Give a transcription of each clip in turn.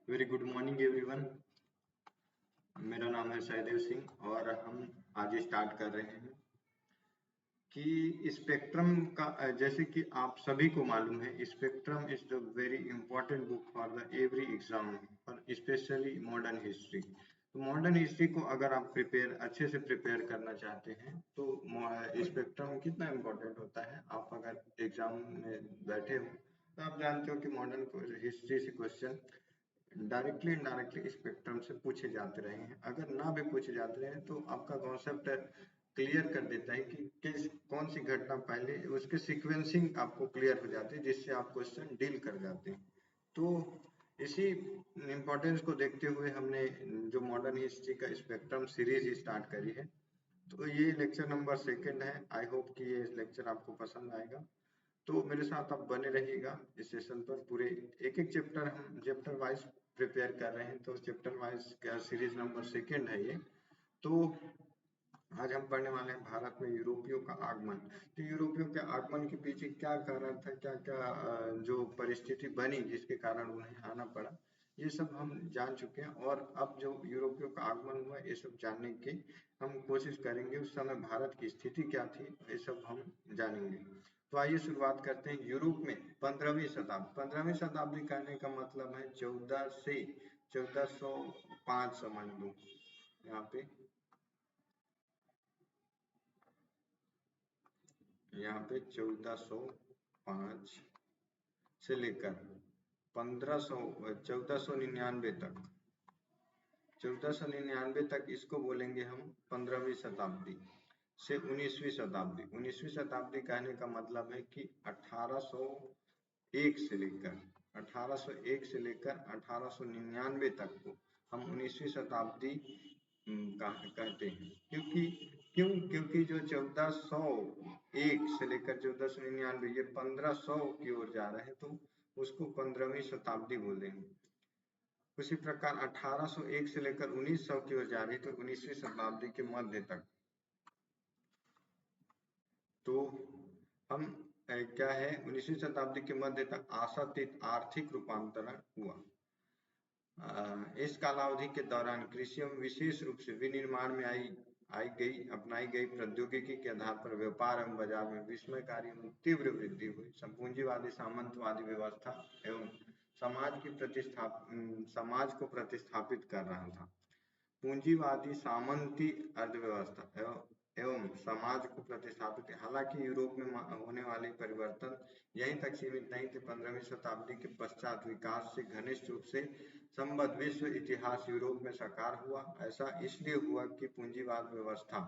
Very good morning everyone. मेरा नाम है सहदेव सिंह और हम आज स्टार्ट कर रहे हैं कि स्पेक्ट्रम का जैसे कि आप सभी को मालूम है, spectrum is the very important book for the every exam और स्पेशली मॉडर्न हिस्ट्री। तो मॉडर्न हिस्ट्री को अगर आप अच्छे से प्रिपेयर करना चाहते हैं तो स्पेक्ट्रम कितना इम्पोर्टेंट होता है। आप अगर एग्जाम में बैठे हो तो आप जानते हो कि मॉडर्न हिस्ट्री से क्वेश्चन डायरेक्टली इनडायरेक्टली स्पेक्ट्रम से पूछे जाते रहे हैं। अगर ना भी पूछे जाते रहे तो आपका कॉन्सेप्ट क्लियर कर देता है कि कौन सी घटना पहले, उसके सीक्वेंसिंग आपको क्लियर हो जाती है, जिससे आप क्वेश्चन डील कर जाते हैं। तो इसी इम्पोर्टेंस को देखते हुए हमने जो मॉडर्न हिस्ट्री का स्पेक्ट्रम सीरीज स्टार्ट करी है। तो ये लेक्चर नंबर 2 है। आई होप कि ये लेक्चर आपको पसंद आएगा। तो मेरे साथ आप बने रहिएगा इस सेशन पर। पूरे एक एक चैप्टर हम चैप्टर वाइज प्रिपेयर कर रहे हैं, तो चैप्टर वाइज का सीरीज नंबर 2 है ये। तो आज हम पढ़ने वाले हैं भारत में यूरोपियों का आगमन। तो यूरोपियों के आगमन के पीछे क्या कारण था, क्या क्या जो परिस्थिति बनी जिसके कारण उन्हें आना पड़ा, ये सब हम जान चुके हैं। और अब जो यूरोपियों का आगमन हुआ ये सब जानने की हम कोशिश करेंगे। उस समय भारत की स्थिति क्या थी ये सब हम जानेंगे। तो आइए शुरुआत करते हैं। यूरोप में 15वीं शताब्दी कहने का मतलब है 14 से 1405 समझ लो। यहाँ पे 1405 से लेकर 1499 तक, 1499 तक इसको बोलेंगे हम 15वीं शताब्दी से 19वीं शताब्दी। 19वीं शताब्दी कहने का मतलब है कि 1801 से लेकर 1899 तक को हम 19वीं शताब्दी कहते हैं। क्योंकि जो 1401 से लेकर 1499 ये 1500 की ओर जा रहे हैं, तो उसको 15वीं शताब्दी बोलेंगे। उसी प्रकार 1801 से लेकर 1900 की ओर जा रही, तो 19वीं शताब्दी के मध्य तक। तो हम क्या है, 19वीं शताब्दी के मध्य तक आशातीत आर्थिक रूपांतरण हुआ। इस कालावधि के दौरान कृषि एवं विशेष रूप से विनिर्माण में अपनाई गई प्रौद्योगिकी के आधार पर व्यापार एवं बाजार में विस्मयकारी तीव्र वृद्धि हुई। पूंजीवादी सामंतवादी व्यवस्था एवं समाज को प्रतिस्थापित कर रहा था। पूंजीवादी सामंती अर्थव्यवस्था एवं समाज को प्रतिस्थापित। हालांकि यूरोप में होने वाले परिवर्तन यहीं तक सीमित नहीं थे। 15वीं शताब्दी के पश्चात विकास से घनिष्ठ रूप से संबद्ध विश्व इतिहास यूरोप में साकार हुआ। ऐसा इसलिए हुआ कि पूंजीवाद व्यवस्था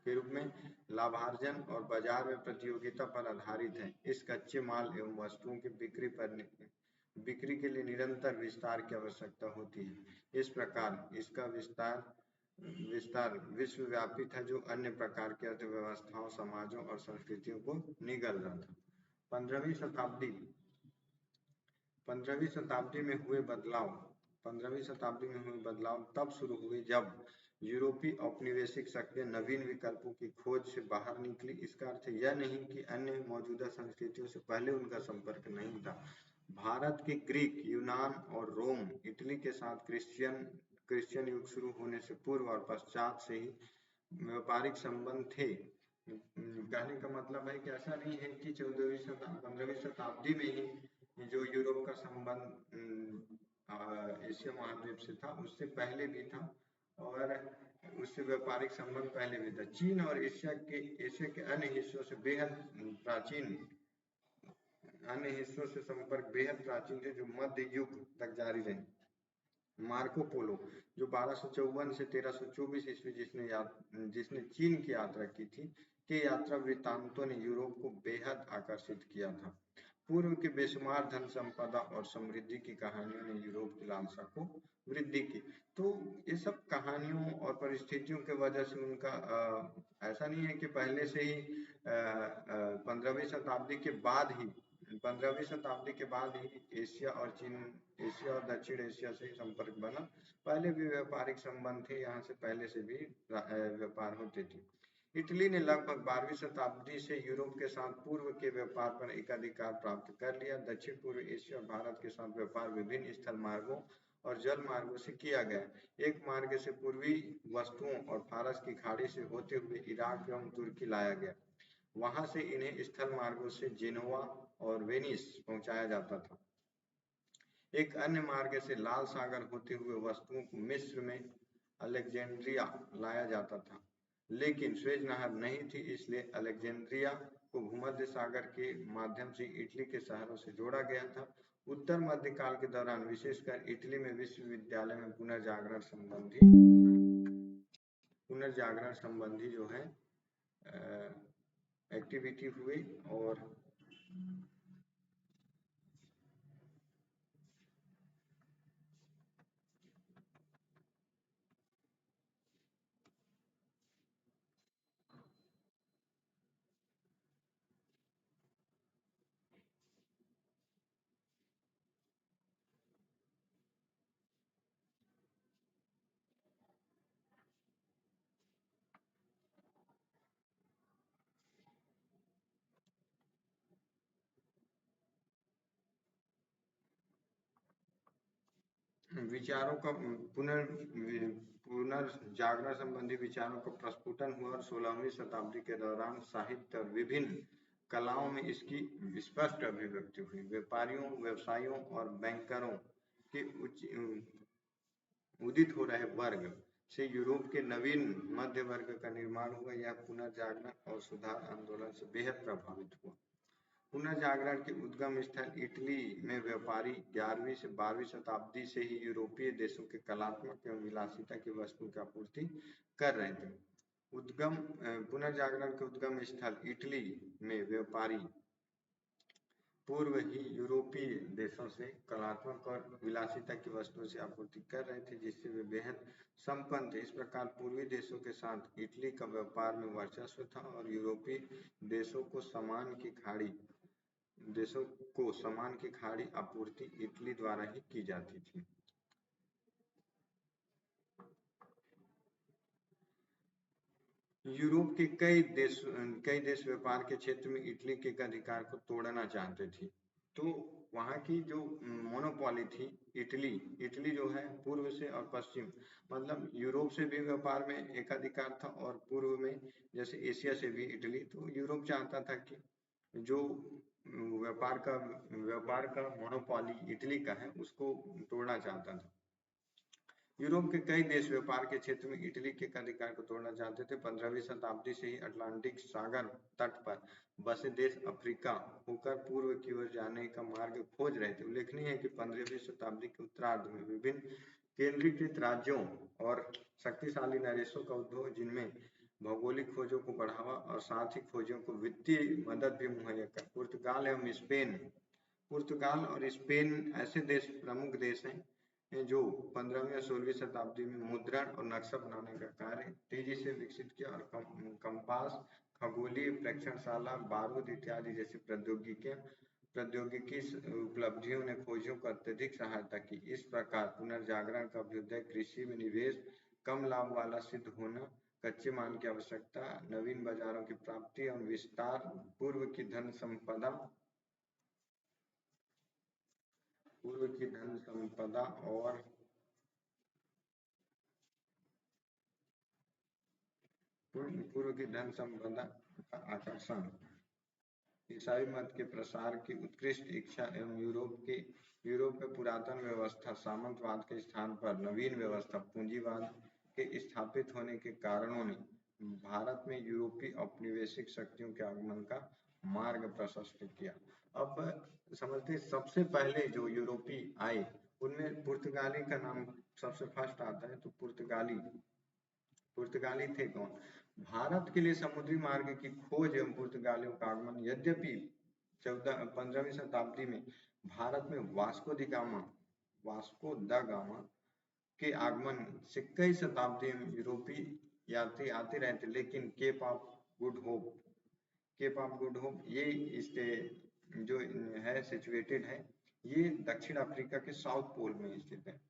के रूप में लाभार्जन और बाजार में प्रतियोगिता पर आधारित है। इस कच्चे माल एवं वस्तुओं की बिक्री के लिए निरंतर विस्तार की आवश्यकता होती है। इस प्रकार इसका विस्तार विश्वव्यापी था, जो अन्य प्रकार की अर्थव्यवस्थाओं, समाजों और संस्कृतियों को निगल रहा था। 15वीं शताब्दी 15वीं शताब्दी में हुए बदलाव तब शुरू हुए जब यूरोपीय औपनिवेशिक शक्तियां नवीन विकल्पों की खोज से बाहर निकली। इसका अर्थ यह नहीं कि अन्य मौजूदा संस्कृतियों से पहले उनका संपर्क नहीं था। भारत के ग्रीक, यूनान और रोम, इटली के साथ क्रिश्चियन युग शुरू होने से पूर्व और पश्चात से ही व्यापारिक संबंध थे। कहने का मतलब है कि ऐसा नहीं है कि 15वीं शताब्दी में ही जो यूरोप का संबंध एशिया महाद्वीप से था, उससे पहले भी था और उससे व्यापारिक संबंध पहले भी था। चीन और एशिया के अन्य हिस्सों से संपर्क बेहद प्राचीन थे, जो मध्य युग तक जारी रहे। मार्को पोलो, जो 1254 से 1324 ईस्वी जिसने चीन की यात्रा की थी, के यात्रा वृत्तांतों ने यूरोप को बेहद आकर्षित किया था। पूर्व के बेशुमार धन संपदा और समृद्धि की कहानियों ने यूरोप की लालसा को वृद्धि की। तो ये सब कहानियों और परिस्थितियों के वजह से उनका ऐसा नहीं है कि पहले से ही 15वीं शताब्दी के बाद ही 15वीं शताब्दी के बाद ही एशिया और दक्षिण एशिया से संपर्क बना। पहले भी व्यापारिक संबंध थे, यहाँ से पहले से भी व्यापार होते थे। इटली ने लगभग 12वीं शताब्दी से यूरोप के साथ पूर्व के व्यापार पर एकाधिकार प्राप्त कर लिया। दक्षिण पूर्व एशिया और भारत के साथ व्यापार विभिन्न स्थल मार्गों और जल मार्गों से किया गया। एक मार्ग से पूर्वी वस्तुओं और फारस की खाड़ी से होते हुए इराक एवं तुर्की लाया गया। वहां से इन्हें स्थल मार्गों से जेनोवा और वेनिस पहुंचाया जाता था। एक अन्य मार्ग से लाल सागर होते हुए वस्तुओं को मिस्र में अलेक्जेंड्रिया लाया जाता था, लेकिन स्वेज नहर नहीं थी, इसलिए अलेक्जेंड्रिया को भूमध्य सागर के माध्यम से इटली के शहरों से जोड़ा गया था। उत्तर मध्यकाल के दौरान विशेषकर इटली में विश्वविद्यालय में पुनर्जागरण संबंधी जो है एक्टिविटी हुई और विचारों का पुनर्जागरण संबंधी विचारों का प्रस्फुटन हुआ और 16वीं शताब्दी के दौरान साहित्य और विभिन्न कलाओं में इसकी स्पष्ट अभिव्यक्ति हुई। व्यापारियों, व्यवसायियों और बैंकरों के उदित हो रहे वर्ग से यूरोप के नवीन मध्य वर्ग का निर्माण हुआ। यह पुनर्जागरण और सुधार आंदोलन से बेहद प्रभावित हुआ। पुनर्जागरण के उद्गम स्थल इटली में व्यापारी 11वीं से 12वीं शताब्दी से ही यूरोपीय देशों के कलात्मक एवं विलासिता की वस्तु की आपूर्ति कर रहे थे। पुनर्जागरण के उद्गम स्थल इटली में व्यापारी पूर्व ही यूरोपीय देशों से कलात्मक और विलासिता की वस्तुओं से आपूर्ति कर रहे थे, जिससे वे बेहद संपन्न थे। इस प्रकार पूर्वी देशों के साथ इटली का व्यापार में वर्चस्व था और यूरोपीय देशों को सामान की खाड़ी आपूर्ति इटली द्वारा ही की जाती थी। यूरोप के कई देश व्यापार के क्षेत्र में इटली के अधिकार को तोड़ना चाहते थे। तो वहां की जो मोनोपोली थी इटली जो है पूर्व से और पश्चिम, मतलब यूरोप से भी व्यापार में एकाधिकार था और पूर्व में जैसे एशिया से भी इटली। तो यूरोप चाहता था कि जो व्यापार का मोनोपोली इटली का है उसको तोड़ना चाहता था। यूरोप के कई देश व्यापार के क्षेत्र में इटली के अधिकार को तोड़ना चाहते थे। 15वीं शताब्दी से ही अटलांटिक सागर तट पर बसे देश अफ्रीका होकर पूर्व की ओर जाने का मार्ग खोज रहे थे। उल्लेखनीय है कि 15वीं शताब्दी के उत्तरार्ध में विभिन्न केंद्रीकृत राज्यों और शक्तिशाली नरेशों का उद्भव, जिनमें भौगोलिक खोजों को बढ़ावा और साथ ही खोजियों को वित्तीय मदद भी मुहैया कर। पुर्तगाल और स्पेन ऐसे प्रमुख देश हैं जो 15वीं और 16वीं शताब्दी में मुद्रण और नक्शा बनाने का कार्य तेजी से विकसित किया और कंपास, खगोलीय प्रेक्षणशाला, बारूद इत्यादि जैसी प्रौद्योगिकी उपलब्धियों ने खोजियों को अत्यधिक सहायता की। इस प्रकार पुनर्जागरण का अभ्युदय कृषि में निवेश, कम लाभ वाला सिद्ध होना, कच्चे माल की आवश्यकता, नवीन बाजारों की प्राप्ति और विस्तार, पूर्व की धन संपदा और पूर्व की धन संपदा का आकर्षण, ईसाई मत के प्रसार की उत्कृष्ट इच्छा एवं यूरोप में पुरातन व्यवस्था सामंतवाद के स्थान पर नवीन व्यवस्था पूंजीवाद के स्थापित होने के कारणों ने भारत में यूरोपीय औपनिवेशिक शक्तियों के आगमन का मार्ग प्रशस्त किया। अब समझते सबसे पहले जो यूरोपीय आए उनमें पुर्तगाली का नाम सबसे फर्स्ट आता है। तो पुर्तगाली थे कौन? भारत के लिए समुद्री मार्ग की खोज एवं पुर्तगालियों का आगमन। यद्यपि 15वीं शताब्दी में भारत में वास्को द गामा के आगमन से कई शताब्दी में यूरोपीय यात्री आते रहे थे, लेकिन केप ऑफ गुड होप ये जो है सिचुएटेड है, ये दक्षिण अफ्रीका के साउथ पोल में स्थित है।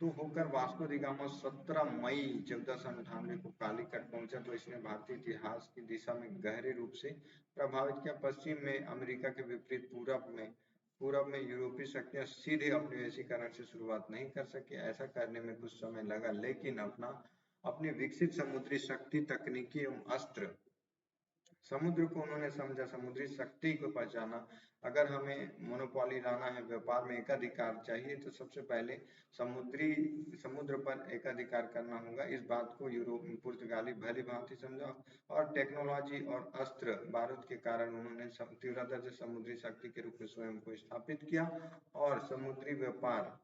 तो होकर वास्को डी गामा 17 मई 1498 को कालीकट पहुंचा, तो इसने भारतीय इतिहास की दिशा में गहरे रूप से प्रभावित किया। पश्चिम में अमेरिका के विपरीत पूरब में यूरोपीय शक्तियां सीधे उपनिवेशीकरण से शुरुआत नहीं कर सकी। ऐसा करने में कुछ समय लगा, लेकिन अपनी विकसित समुद्री शक्ति, तकनीकी एवं अस्त्र, समुद्र को उन्होंने समझा, समुद्री शक्ति को पहचाना। अगर हमें मोनोपोली लाना है, व्यापार में एकाधिकार चाहिए, तो सबसे पहले समुद्र पर एकाधिकार करना होगा। इस बात को पुर्तगाली भली भांति समझा और टेक्नोलॉजी और अस्त्र बारूद के कारण उन्होंने तीव्रता से समुद्री शक्ति के रूप में स्वयं को स्थापित किया और समुद्री व्यापार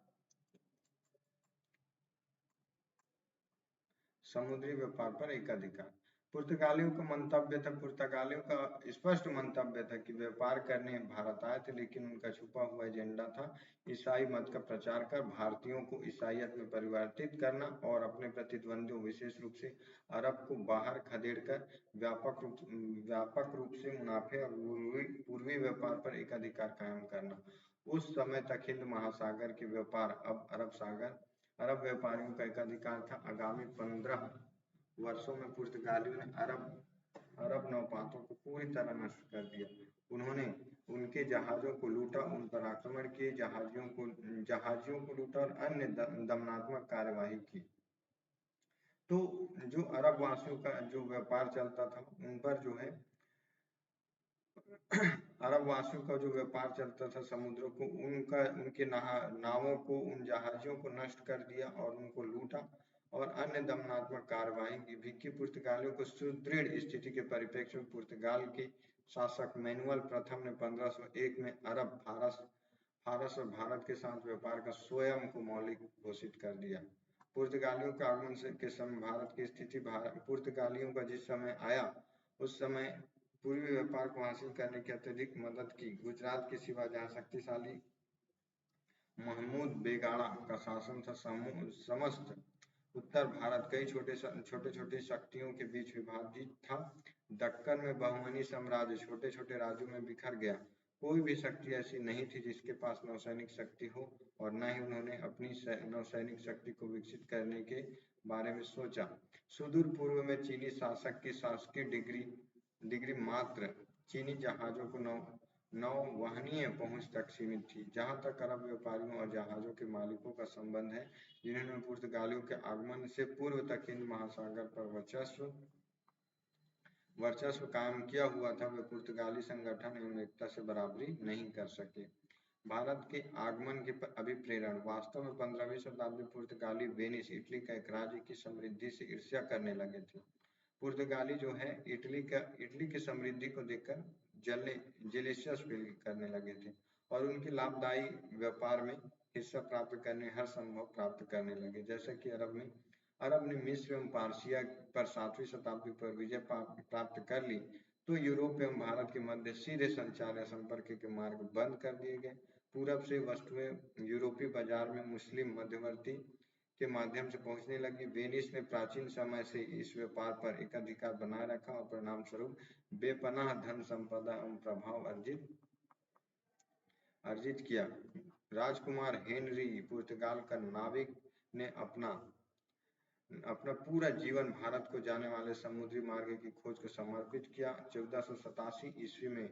पर एकाधिकार। पुर्तगालियों का स्पष्ट मंतव्य था कि व्यापार करने भारत आए थे, लेकिन उनका छुपा हुआ एजेंडा था ईसाई मत का प्रचार कर भारतीयों को ईसाईयत में परिवर्तित करना और अपने प्रतिद्वंदियों, विशेष रूप से अरब को बाहर खदेड़कर व्यापक रूप से मुनाफे और पूर्वी व्यापार पर एकाधिकार कायम करना। उस समय तक हिंद महासागर के व्यापार अब अरब व्यापारियों का एकाधिकार था। आगामी 15 वर्षों में पुर्तगालियों ने अरब नौपातों को पूरी तरह नष्ट कर दिया। उन्होंने उनके जहाजों को लूटा, उन पर आक्रमण किए, जहाजियों को लूटा और अन्य दमनात्मक कार्यवाही की। तो जो अरब वासियों का जो व्यापार चलता था, उन पर जो है अरब वासियों का जो व्यापार चलता था समुद्रों को, उनके नावों को, उन जहाजियों को नष्ट कर दिया और उनको लूटा और अन्य दमनात्मक कार्यवाही भी की। पुर्तगालियों को सुदृढ़ स्थिति के परिप्रेक्ष्य में पुर्तगाल के शासक मैनुअल प्रथम ने 1501 में अरब फारस और भारत के साथ व्यापार का स्वयं को मौलिक घोषित कर दिया। पुर्तगालियों के आगमन के समय भारत की स्थिति, पुर्तगालियों का जिस समय आया उस समय पूर्वी व्यापार को हासिल करने की अत्यधिक मदद की। गुजरात के सिवा जहाँ शक्तिशाली महमूद बेगाड़ा का शासन था, समस्त उत्तर भारत कई छोटे शक्तियों के बीच विभाजित था। दक्कन में बहुमनी साम्राज्य छोटे छोटे राज्यों में बिखर गया। कोई भी शक्ति ऐसी नहीं थी जिसके पास नौसैनिक शक्ति हो, और न ही उन्होंने अपनी नौसैनिक शक्ति को विकसित करने के बारे में सोचा। सुदूर पूर्व में चीनी शासक की शासकीय डिग्री मात्र चीनी जहाजों को नौवहनीय पहुंच तक सीमित थी। जहां तक अरब व्यापारियों और जहाजों के मालिकों का संबंध है, जिन्होंने पुर्तगालियों के आगमन से पूर्व तक हिंद महासागर पर वर्चस्व कायम किया हुआ था, वे पुर्तगाली संगठन एवं एकता से बराबरी नहीं कर सके। भारत के आगमन के अभिप्रेरण। वास्तव में 15वीं शताब्दी पुर्तगाली वेनिस, इटली का एक राज्य की समृद्धि से ईर्ष्या करने लगे थे। पुर्तगाली जो है इटली की समृद्धि को देखकर जेलेसियस फील करने लगे थे और उनके लाभदायी व्यापार में हिस्सा प्राप्त करने, हर संभव प्राप्त करने लगे। जैसे कि अरब ने मिस्र एवं पार्सिया पर 7वीं शताब्दी पर विजय प्राप्त कर ली, तो यूरोप एवं भारत के मध्य सीधे संचार या संपर्क के मार्ग बंद कर दिए गए। पूरब से वस्तुएं यूरोपीय बाजार में मुस्लिम मध्यवर्ती के माध्यम से पहुंचने लगी। वेनिस ने प्राचीन समय से इस व्यापार पर एकाधिकार बनाए रखा और परिणाम स्वरूप बेपनाह धन संपदा एवं प्रभाव अर्जित किया। राजकुमार हेनरी पुर्तगाल का नाविक ने अपना पूरा जीवन भारत को जाने वाले समुद्री मार्ग की खोज को समर्पित किया। 1487 ईस्वी में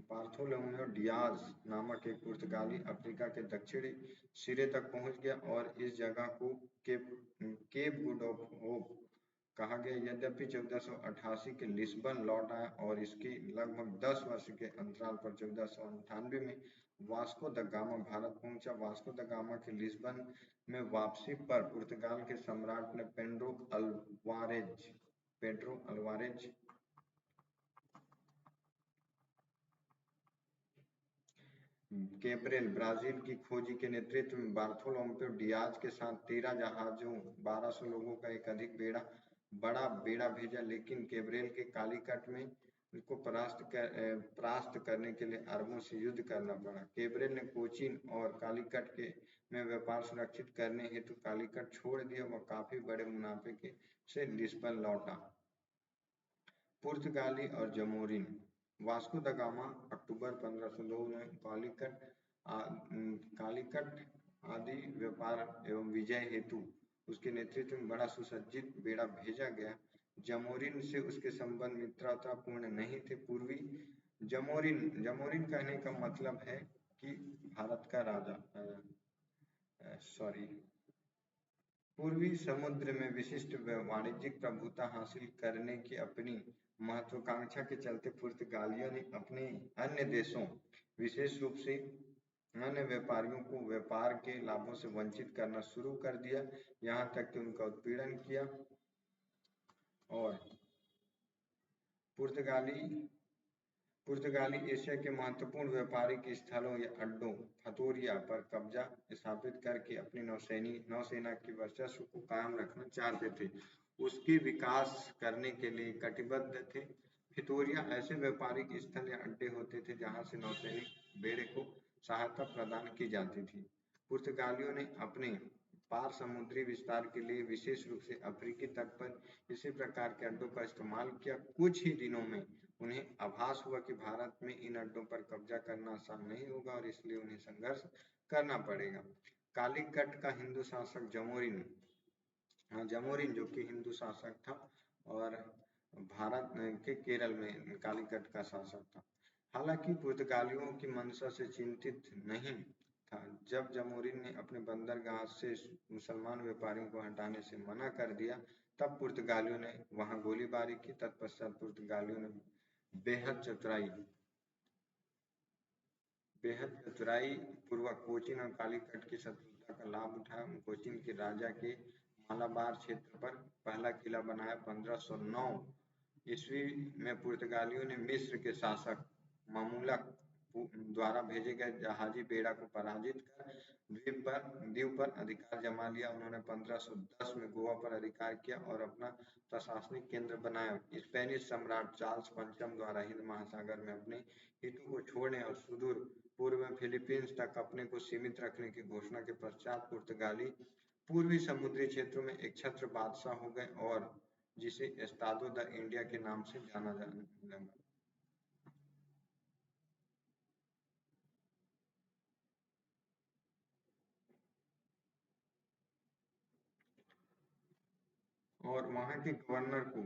बार्थोलोम्यो डियाज नामक एक पुर्तगाली अफ्रीका के दक्षिणी सिरे तक पहुंच गया और इस जगह को केप गुड ऑफ होप कहा गया। यद्यपि 1488 के लिस्बन लौट आया और इसके लगभग 10 वर्ष के अंतराल पर 1498 में वास्को द गामा भारत पहुंचा। वास्को द गामा के लिस्बन में वापसी पर पुर्तगाल के सम्राट ने पेड्रो अल्वारेज कैब्रेल ब्राजील की खोजी के नेतृत्व में बार्थोलोम्यो डियाज के साथ 13 जहाजों 1200 लोगों का एक अधिक बड़ा बेड़ा भेजा, लेकिन कैब्रेल के कालीकट में को परास्त करने के लिए अरबों से युद्ध करना पड़ा। कैब्रेल ने कोचीन और कालीकट में व्यापार सुरक्षित करने हेतु कालीकट छोड़ दिया। वह काफी बड़े मुनाफे से लिस्बन लौटा। पुर्तगाली और जमोरिन। वास्को द गामा अक्टूबर 1502 में कालीकट आदि व्यापार एवं विजय हेतु उसके नेतृत्व में बड़ा सुसज्जित बेड़ा भेजा गया। जमोरिन से उसके संबंध मित्रतापूर्ण नहीं थे। पूर्वी जमोरिन जमोरिन कहने का मतलब है कि भारत का राजा, सॉरी, पूर्वी समुद्र में विशिष्ट वाणिज्यिक प्रभुता हासिल करने की अपनी महत्वाकांक्षा के चलते पुर्तगालियों ने अपने अन्य देशों, विशेष रूप से अन्य व्यापारियों को व्यापार के लाभों से वंचित करना शुरू कर दिया, यहाँ तक कि उनका उत्पीड़न किया और पुर्तगाली पुर्तगाली एशिया के महत्वपूर्ण व्यापारिक स्थलों या अड्डों फतोरिया पर कब्जा स्थापित करके अपनी नौसेना की वर्चस्व को कायम रखना चाहते थे, उसके विकास करने के लिए कटिबद्ध थे। फितोरिया ऐसे व्यापारिक स्थल या अड्डे होते थे जहां से नौसैनिक बेड़े को सहायता प्रदान की जाती थी। पुर्तगालियों ने अपने पार समुद्री विस्तार के लिए विशेष रूप से अफ्रीकी तट पर इसी प्रकार के अड्डों का इस्तेमाल किया। कुछ ही दिनों में उन्हें आभास हुआ कि भारत में इन अड्डों पर कब्जा करना आसान नहीं होगा और इसलिए उन्हें संघर्ष करना पड़ेगा। कालीकट का हिंदू शासक जमोरिन जमोरिन जो कि हिंदू शासक था और भारत के केरल में कालीकट का शासक था। हालांकि पुर्तगालियों की मंशा से चिंतित नहीं था। जब जमोरिन ने अपने बंदरगाह से मुसलमान व्यापारियों को हटाने से मना कर दिया, तब पुर्तगालियों ने वहां गोलीबारी की। तत्पश्चात पुर्तगालियों ने बेहद चतुराई पूर्वक कोचीन और कालीकट की शत्रुता का लाभ उठाया। कोचीन के राजा के मालाबार क्षेत्र पर पहला किला बनाया। 1509 ईस्वी में पुर्तगालियों ने मिस्र के शासक मामूलक द्वारा भेजे गए जहाजी बेड़ा को पराजित कर द्वीप पर अधिकार जमा लिया। उन्होंने 1510 में गोवा पर अधिकार किया और अपना प्रशासनिक केंद्र बनाया। स्पेनिश सम्राट चार्ल्स पंचम द्वारा हिंद महासागर में अपने हितों को छोड़ने और सुदूर पूर्व में फिलीपींस तक अपने को सीमित रखने की घोषणा के पश्चात पुर्तगाली पूर्वी समुद्री क्षेत्रों में एक छत्र बादशाह हो गए और जिसे एस्तादो द इंडिया के नाम से जाना जाने लगा। और वहां के गवर्नर को